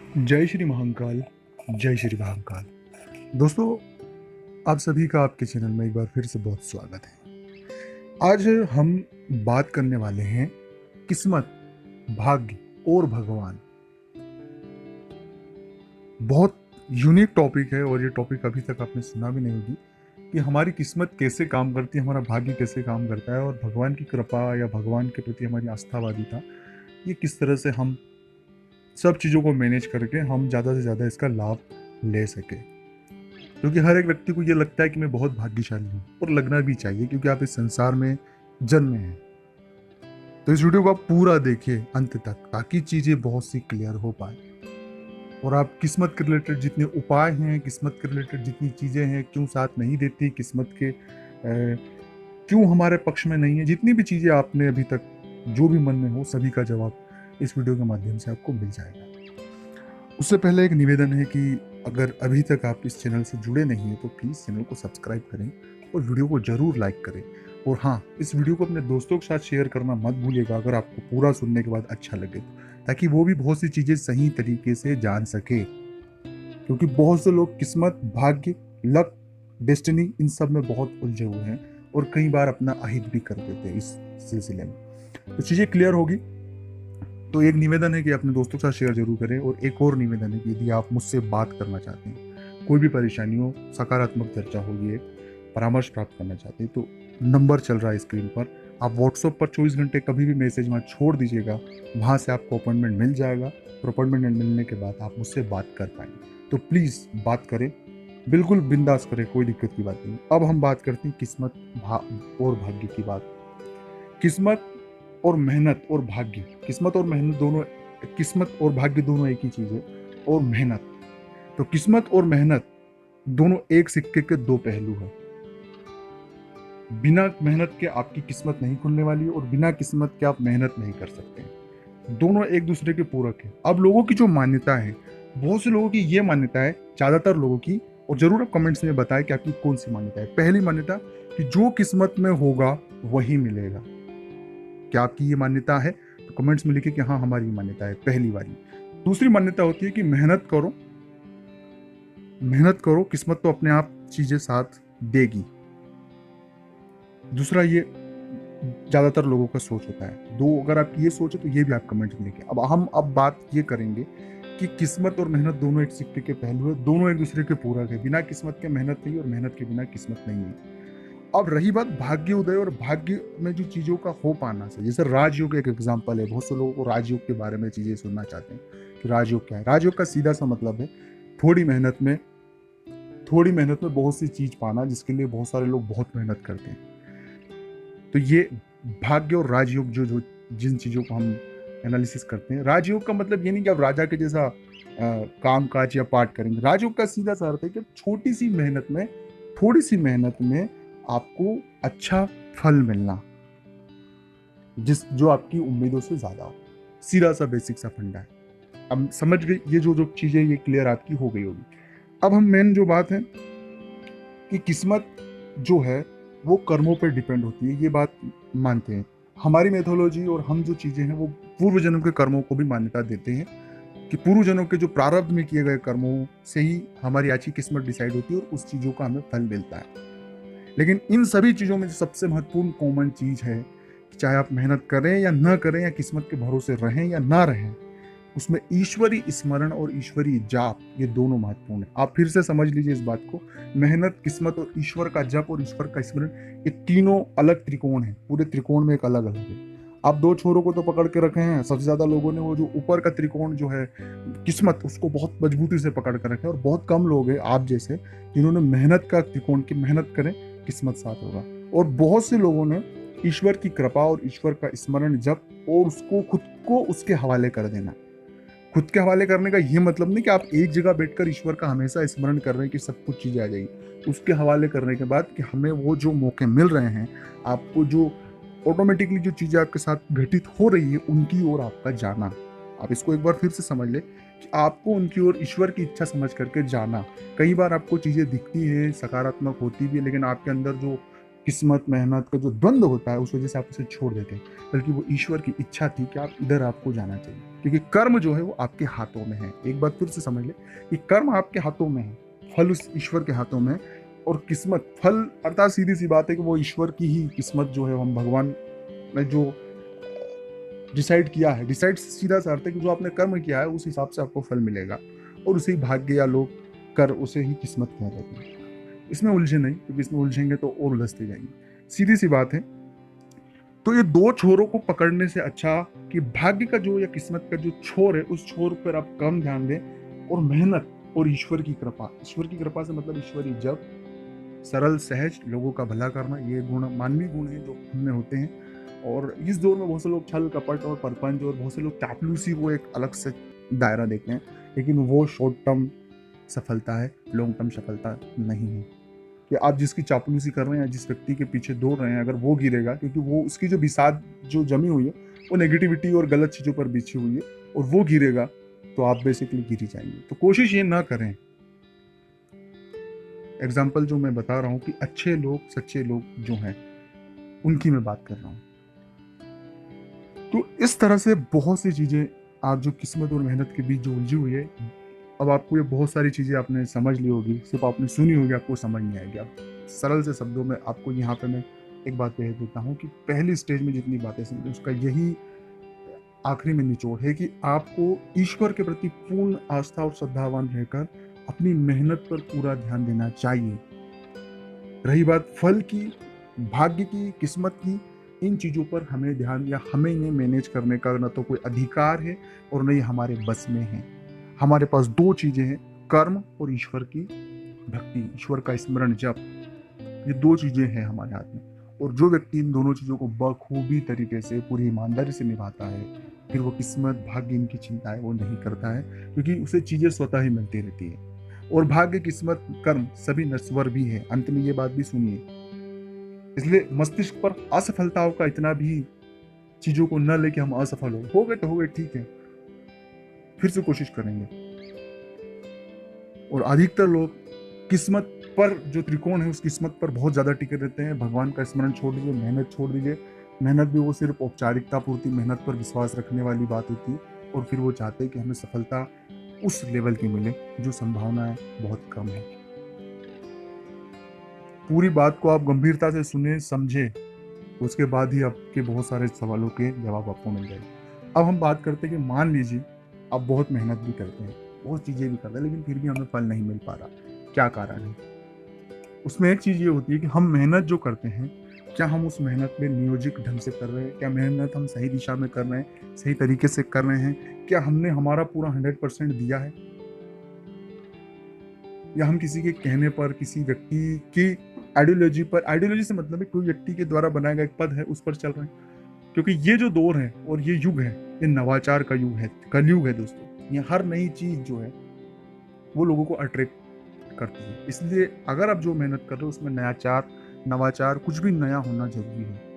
जय श्री महाकाल। जय श्री महाकाल। दोस्तों, आप सभी का आपके चैनल में एक बार फिर से बहुत स्वागत है। आज हम बात करने वाले हैं किस्मत, भाग्य और भगवान। बहुत यूनिक टॉपिक है और ये टॉपिक अभी तक आपने सुना भी नहीं होगी कि हमारी किस्मत कैसे काम करती है, हमारा भाग्य कैसे काम करता है और भगवान की कृपा या भगवान के प्रति हमारी आस्थावादिता ये किस तरह से हम सब चीज़ों को मैनेज करके हम ज़्यादा से ज़्यादा इसका लाभ ले सके। क्योंकि हर एक व्यक्ति को ये लगता है कि मैं बहुत भाग्यशाली हूँ और लगना भी चाहिए, क्योंकि आप इस संसार में जन्मे हैं। तो इस वीडियो को आप पूरा देखिए अंत तक, ताकि चीज़ें बहुत सी क्लियर हो पाए और आप किस्मत के रिलेटेड जितने उपाय हैं, किस्मत के रिलेटेड जितनी चीज़ें हैं, क्यों साथ नहीं देती किस्मत के, क्यों हमारे पक्ष में नहीं है, जितनी भी चीज़ें आपने अभी तक जो भी मन में हो, सभी का जवाब इस वीडियो के माध्यम से आपको मिल जाएगा। उससे पहले एक निवेदन है कि अगर अभी तक आप इस चैनल से जुड़े नहीं हैं तो प्लीज़ चैनल को सब्सक्राइब करें और वीडियो को ज़रूर लाइक करें। और हाँ, इस वीडियो को अपने दोस्तों के साथ शेयर करना मत भूलिएगा अगर आपको पूरा सुनने के बाद अच्छा लगे तो, ताकि वो भी बहुत सी चीज़ें सही तरीके से जान सके। क्योंकि बहुत से लोग किस्मत, भाग्य, लक, डेस्टिनी इन सब में बहुत उलझे हुए हैं और कई बार अपना अहित भी कर देते हैं इस सिलसिले में। तो चीज़ें क्लियर होगी। तो एक निवेदन है कि अपने दोस्तों के साथ शेयर जरूर करें, और एक और निवेदन है कि यदि आप मुझसे बात करना चाहते हैं, कोई भी परेशानी हो, सकारात्मक चर्चा हो, ये परामर्श प्राप्त करना चाहते हैं, तो नंबर चल रहा है स्क्रीन पर। आप व्हाट्सएप पर 24 घंटे कभी भी मैसेज वहाँ छोड़ दीजिएगा, वहाँ से आपको अपॉइंटमेंट मिल जाएगा और अपॉइंटमेंट मिलने के बाद आप मुझसे बात कर पाएंगे। तो प्लीज़ बात करें, बिल्कुल बिंदास करें, कोई दिक्कत की बात नहीं। अब हम बात करते हैं किस्मत और भाग्य की बात। किस्मत और मेहनत और भाग्य, किस्मत और मेहनत दोनों, किस्मत और भाग्य दोनों एक ही चीज है। और मेहनत, तो किस्मत और मेहनत दोनों एक सिक्के के दो पहलू है। बिना मेहनत के आपकी किस्मत नहीं खुलने वाली और बिना किस्मत के आप मेहनत नहीं कर सकते हैं। दोनों एक दूसरे के पूरक है। अब लोगों की जो मान्यता है, बहुत से लोगों की ये मान्यता है, ज्यादातर लोगों की, और जरूर आप कमेंट्स में बताएं कि आपकी कौन सी मान्यता है। पहली मान्यता कि जो किस्मत में होगा वही मिलेगा। क्या आपकी ये मान्यता है? तो कमेंट्स में लिखिए कि हाँ, हमारी मान्यता है, पहली वाली। दूसरी मान्यता होती है कि मेहनत करो, मेहनत करो, किस्मत तो अपने आप चीजें साथ देगी। दूसरा ये ज्यादातर लोगों का सोच होता है। दो अगर आपकी ये सोच है तो ये भी आप कमेंट में लिखिए। अब हम बात ये करेंगे कि किस्मत और मेहनत दोनों एक सिक्के के पहलू है, दोनों एक दूसरे के पूरक है। बिना किस्मत के मेहनत नहीं और मेहनत के बिना किस्मत नहीं है। अब रही बात भाग्य उदय और भाग्य में जो चीजों का हो पाना से, जैसे राजयोग एक एग्जांपल है। बहुत से लोगों को राजयोग के बारे में चीजें सुनना चाहते हैं कि राजयोग क्या है। राजयोग का सीधा सा मतलब है थोड़ी मेहनत में, थोड़ी मेहनत में बहुत सी चीज पाना, जिसके लिए बहुत सारे लोग बहुत मेहनत करते हैं। तो ये भाग्य और राजयोग जो जो जिन चीजों को हम एनालिसिस करते हैं, राजयोग का मतलब ये नहीं कि आप राजा के जैसा काम काज या पाठ करेंगे। राजयोग का सीधा सा अर्थ है कि छोटी सी मेहनत में, थोड़ी सी मेहनत में आपको अच्छा फल मिलना, जो आपकी उम्मीदों से ज्यादा हो। सीधा सा बेसिक सा फंडा है। अब समझ गए? ये जो जो चीजें ये क्लियर आपकी हो गई होगी। अब हम मेन जो बात है कि किस्मत जो है वो कर्मों पर डिपेंड होती है, ये बात मानते हैं। हमारी मेथोलॉजी और हम जो चीजें हैं वो पूर्व जन्म के कर्मों को भी मान्यता देते हैं कि पूर्व जन्म के जो प्रारब्ध में किए गए कर्मों से ही हमारी आज की किस्मत डिसाइड होती है और उस चीजों का हमें फल मिलता है। लेकिन इन सभी चीजों में जो सबसे महत्वपूर्ण कॉमन चीज है कि चाहे आप मेहनत करें या न करें, या किस्मत के भरोसे रहें या ना रहें, उसमें ईश्वरी स्मरण और ईश्वरी जाप, ये दोनों महत्वपूर्ण है। आप फिर से समझ लीजिए इस बात को। मेहनत, किस्मत और ईश्वर का जप और ईश्वर का स्मरण, ये तीनों अलग त्रिकोण है। पूरे त्रिकोण में एक अलग अलग है। आप दो छोरों को तो पकड़ के रखे हैं, सबसे ज्यादा लोगों ने वो जो ऊपर का त्रिकोण जो है किस्मत, उसको बहुत मजबूती से पकड़ कर रखे हैं, और बहुत कम लोग हैं आप जैसे जिन्होंने मेहनत का त्रिकोण की मेहनत करें, किस्मत साथ होगा। और बहुत से लोगों ने ईश्वर की कृपा और ईश्वर का स्मरण जप और उसको खुद को उसके हवाले कर देना। खुद के हवाले करने का ये मतलब नहीं कि आप एक जगह बैठकर ईश्वर का हमेशा स्मरण कर रहे हैं कि सब कुछ चीजें आ जाएगी। उसके हवाले करने के बाद कि हमें वो जो मौके मिल रहे हैं, आपको जो ऑटोमेटिकली जो चीजें आपके साथ घटित हो रही है, उनकी ओर आपका जाना। आप इसको एक बार फिर से समझ ले कि आपको उनकी ओर ईश्वर की इच्छा समझ करके जाना। कई बार आपको चीजें दिखती है, सकारात्मक होती भी है, लेकिन आपके अंदर जो किस्मत मेहनत का जो द्वंद्व होता है उस वजह से आप उसे छोड़ देते हैं, बल्कि वो ईश्वर की इच्छा थी कि आप इधर आपको जाना चाहिए, क्योंकि कर्म जो है वो आपके हाथों में है। एक बात फिर से समझ ले कि कर्म आपके हाथों में है, फल उस ईश्वर के हाथों में है। और किस्मत फल अर्थात सीधी सी बात है कि वो ईश्वर की ही किस्मत जो है, हम भगवान ने जो डिसाइड किया है, डिसाइड सीधा सा अर्थ है कि जो आपने कर्म किया है उस हिसाब से आपको फल मिलेगा, और उसे ही भाग्य या लोग कर उसे ही किस्मत कह देते हैं। इसमें उलझे नहीं, क्योंकि इसमें उलझेंगे तो और उलझते जाएंगे। सीधी सी बात है। तो ये दो छोरों को पकड़ने से अच्छा कि भाग्य का जो या किस्मत का जो छोर है उस छोर पर आप कम ध्यान दें, और मेहनत और ईश्वर की कृपा, ईश्वर की कृपा से मतलब ईश्वरी जब सरल सहज लोगों का भला करना, ये गुण मानवीय गुण है जो हमने होते हैं। और इस दौर में बहुत से लोग छल कपट और परपंच और बहुत से लोग चापलूसी को एक अलग से दायरा देते हैं, लेकिन वो शॉर्ट टर्म सफलता है, लॉन्ग टर्म सफलता नहीं है। कि आप जिसकी चापलूसी कर रहे हैं, जिस व्यक्ति के पीछे दौड़ रहे हैं, अगर वो गिरेगा, क्योंकि वो उसकी जो बिसात जो जमी हुई है वो नेगेटिविटी और गलत चीज़ों पर बिछी हुई है, और वो गिरेगा तो आप बेसिकली गिर ही जाएंगे। तो कोशिश ये ना करें। एग्जाम्पल जो मैं बता रहा हूँ कि अच्छे लोग सच्चे लोग जो हैं उनकी मैं बात कर रहा हूँ। तो इस तरह से बहुत सी चीज़ें आप जो किस्मत और मेहनत के बीच जो उलझी हुई है, अब आपको ये बहुत सारी चीज़ें आपने समझ ली होगी, सिर्फ आपने सुनी होगी, आपको समझ नहीं आएगी। आप सरल से शब्दों में आपको यहाँ पे मैं एक बात कह देता हूँ कि पहली स्टेज में जितनी बातें समझे उसका यही आखिरी में निचोड़ है कि आपको ईश्वर के प्रति पूर्ण आस्था और श्रद्धावान रहकर अपनी मेहनत पर पूरा ध्यान देना चाहिए। रही बात फल की, भाग्य की, किस्मत की, इन चीज़ों पर हमें ध्यान या हमें इन्हें मैनेज करने का न तो कोई अधिकार है और न ही हमारे बस में है। हमारे पास दो चीज़ें हैं, कर्म और ईश्वर की भक्ति, ईश्वर का स्मरण जप। ये दो चीज़ें हैं हमारे हाथ में, और जो व्यक्ति इन दोनों चीज़ों को बखूबी तरीके से पूरी ईमानदारी से निभाता है, फिर वो किस्मत भाग्य इनकी चिंता है वो नहीं करता है, क्योंकि उसे चीज़ें स्वतः ही मिलती रहती है। और भाग्य किस्मत कर्म सभी नश्वर भी है, अंत में ये बात भी सुनिए। इसलिए मस्तिष्क पर असफलताओं का इतना भी चीज़ों को न लेके हम असफल हो गए तो हो गए, ठीक है, फिर से कोशिश करेंगे। और अधिकतर लोग किस्मत पर जो त्रिकोण है उस किस्मत पर बहुत ज़्यादा टिके रहते हैं। भगवान का स्मरण छोड़ दीजिए, मेहनत छोड़ दीजिए। मेहनत भी वो सिर्फ औपचारिकता पूर्ति मेहनत पर विश्वास रखने वाली बात होती है, और फिर वो चाहते हैं कि हमें सफलता उस लेवल की मिले जो संभावनाएं बहुत कम है। पूरी बात को आप गंभीरता से सुने समझे, उसके बाद ही आपके बहुत सारे सवालों के जवाब आपको मिल जाएंगे। अब हम बात करते हैं कि मान लीजिए आप बहुत मेहनत भी करते हैं, बहुत चीज़ें भी करते हैं, लेकिन फिर भी हमें फल नहीं मिल पा रहा, क्या कारण है? उसमें एक चीज़ ये होती है कि हम मेहनत जो करते हैं, क्या हम उस मेहनत में नियोजित ढंग से कर रहे हैं? क्या मेहनत हम सही दिशा में कर रहे हैं, सही तरीके से कर रहे हैं? क्या हमने हमारा पूरा 100% दिया है, या हम किसी के कहने पर, किसी व्यक्ति की आइडियोलॉजी पर, आइडियोलॉजी से मतलब है कोई व्यक्ति के द्वारा बनाया गया एक पद है उस पर चल रहे हैं? क्योंकि ये जो दौर है और ये युग है, ये नवाचार का युग है, कलयुग है दोस्तों। ये हर नई चीज जो है वो लोगों को अट्रैक्ट करती है। इसलिए अगर आप जो मेहनत कर रहे हो उसमें नवाचार कुछ भी नया होना जरूरी है।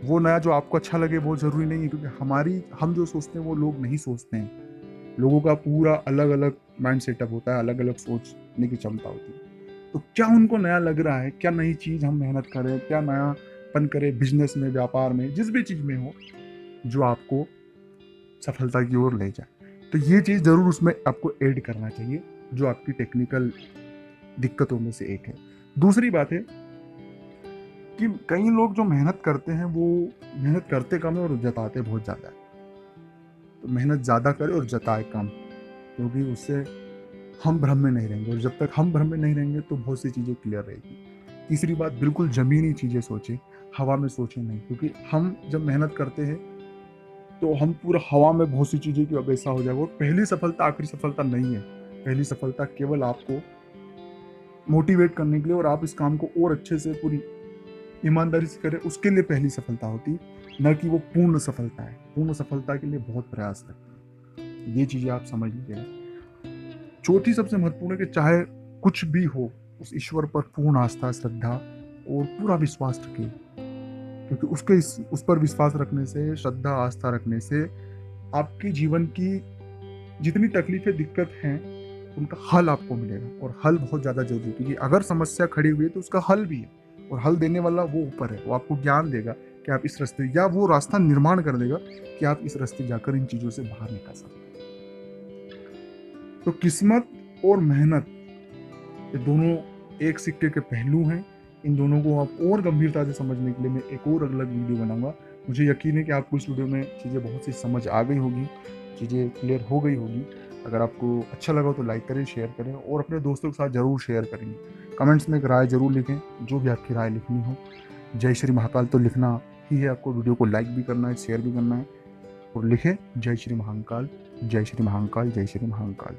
वो नया जो आपको अच्छा लगे वो जरूरी नहीं है, क्योंकि हम जो सोचते हैं वो लोग नहीं सोचते हैं। लोगों का पूरा अलग अलग माइंड सेटअप होता है, अलग अलग सोचने की क्षमता होती है। तो क्या उनको नया लग रहा है, क्या नई चीज हम मेहनत करें, क्या नयापन करें बिजनेस में, व्यापार में, जिस भी चीज में हो जो आपको सफलता की ओर ले जाए, तो ये चीज जरूर उसमें आपको ऐड करना चाहिए, जो आपकी टेक्निकल दिक्कतों में से एक है। दूसरी बात है कि कई लोग जो मेहनत करते हैं वो मेहनत करते कम है और जताते बहुत ज्यादा है। तो मेहनत ज्यादा करे और जताए कम, क्योंकि उससे हम भ्रम में नहीं रहेंगे, और जब तक हम भ्रम में नहीं रहेंगे तो बहुत सी चीज़ें क्लियर रहेगी। तीसरी बात, बिल्कुल जमीनी चीज़ें सोचें, हवा में सोचें नहीं, क्योंकि हम जब मेहनत करते हैं तो हम पूरा हवा में बहुत सी चीज़ें की वैसा हो जाएगा। और पहली सफलता आखिरी सफलता नहीं है। पहली सफलता केवल आपको मोटिवेट करने के लिए, और आप इस काम को और अच्छे से पूरी ईमानदारी से करें, उसके लिए पहली सफलता होती, न कि वो पूर्ण सफलता है। पूर्ण सफलता के लिए बहुत प्रयास लगता है। ये चीज़ें आप समझ लीजिएगा। चौथी सबसे महत्वपूर्ण है कि चाहे कुछ भी हो, उस ईश्वर पर पूर्ण आस्था, श्रद्धा और पूरा विश्वास रखें, क्योंकि उस पर विश्वास रखने से, श्रद्धा आस्था रखने से आपके जीवन की जितनी तकलीफें दिक्कत हैं उनका हल आपको मिलेगा। और हल बहुत ज़्यादा जरूरी है, क्योंकि अगर समस्या खड़ी हुई है तो उसका हल भी है, और हल देने वाला वो ऊपर है, वो आपको ज्ञान देगा कि आप इस रास्ते, या वो रास्ता निर्माण कर देगा कि आप इस रास्ते जाकर इन चीज़ों से बाहर निकल सकते हैं। तो किस्मत और मेहनत, ये दोनों एक सिक्के के पहलू हैं। इन दोनों को आप और गंभीरता से समझने के लिए मैं एक और अलग वीडियो बनाऊंगा। मुझे यकीन है कि आपको इस वीडियो में चीज़ें बहुत सी समझ आ गई होगी, चीज़ें क्लियर हो गई होगी। अगर आपको अच्छा लगा तो लाइक करें, शेयर करें और अपने दोस्तों के साथ ज़रूर शेयर करेंगे। कमेंट्स में एक राय ज़रूर लिखें, जो भी आपकी राय लिखनी हो। जय श्री महाकाल तो लिखना ही है आपको, वीडियो को लाइक भी करना है, शेयर भी करना है और लिखें जय श्री महाकाल, जय श्री महाकाल, जय श्री महाकाल।